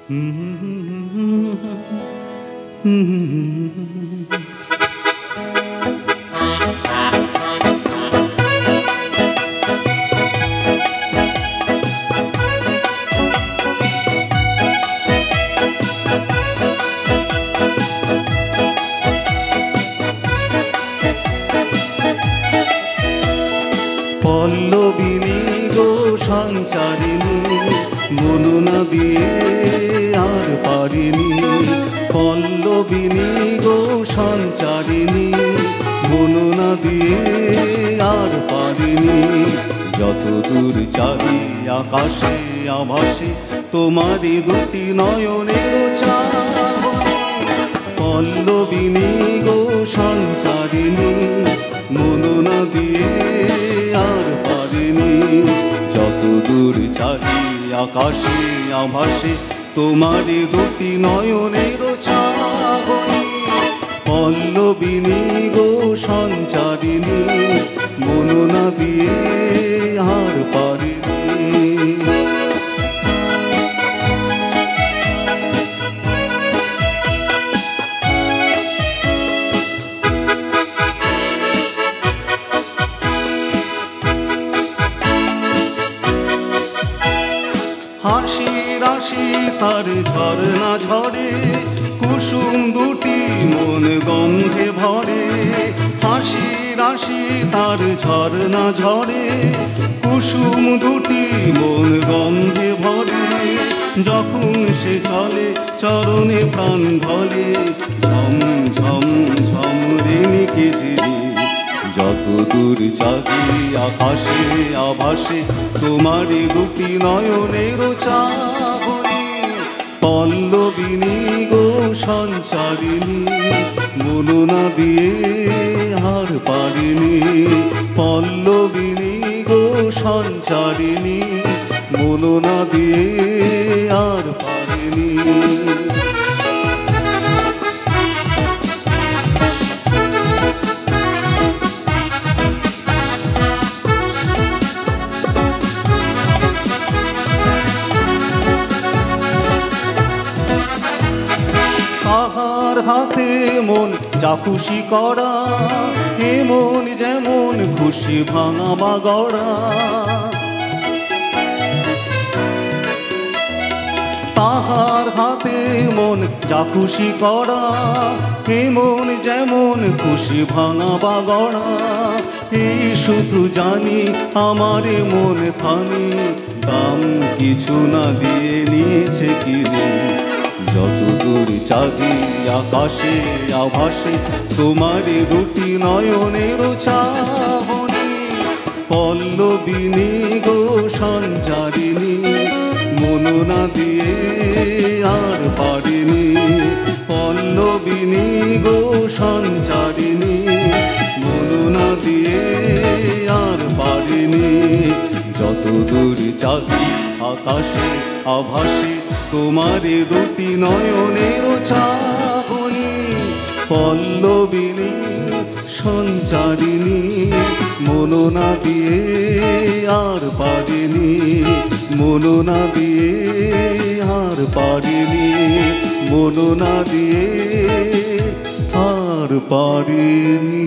পল্লবিনী গো সঞ্চারিণী, বর্ণনা দিয়ে আর পারিনি। পল্লবিনী গো সঞ্চারিণী, বর্ণনা দিয়ে আর পারিনি। যত দূর চাহি আকাশে আভাসে তোমারই দুটি নয়নের চাহনি। পল্লবিনী গো সঞ্চারিণী, বর্ণনা দিয়ে আর পারিনি। যত দূর চাহি আকাশে আভাসে তোমারই দুটি নয়নের চাহনি। পল্লবিনী গো সঞ্চারিণী, বর্ণনা দিয়ে আর পারিনি। হাসি রাশি তার ঝরনা ঝরে, কুসুম দুটি মন গন্ধে ভরে। হাসি রাশি তার ঝরনা ঝরে, কুসুম দুটি মন গন্ধে ভরে। যখন সে চলে চরণে প্রাণ ধরে, ঝম ঝম ঝম রেণিকে ঝিরি। যত দূর চাহি আকাশে আভাসে তোমারই দুটি নয়নের চাহনি। পল্লবিনী গো সঞ্চারিণী, বর্ণনা দিয়ে আর পারিনি। পল্লবিনী গো সঞ্চারিণী, বর্ণনা দিয়ে আর পারিনি। তাহার হাতে মন যা খুশি করা, এমন যেমন খুশি ভাঙা বা গড়া। তাহার হাতে মন যা খুশি করা, এমন যেমন খুশি ভাঙা বা গড়া। এই শুধু জানি আমার মন খানি, দাম কিছু না দিয়ে নিয়েছে কিনে। যত দূর চাহি আকাশে আভাসে তোমারই দুটি নয়নের চাহনি। পল্লবিনী গো সঞ্চারিণী, বর্ণনা দিয়ে আর পারিনি। পল্লবিনী গো সঞ্চারিণী, বর্ণনা দিয়ে আর পারিনি। যত দূর চাহি আকাশে আভাসে তোমারই দুটি নয়নের চাহনি। পল্লবিনী সঞ্চারিণী, বর্ণনা দিয়ে আর পারিনি। বর্ণনা দিয়ে আর পারিনি। বর্ণনা দিয়ে আর পারিনি।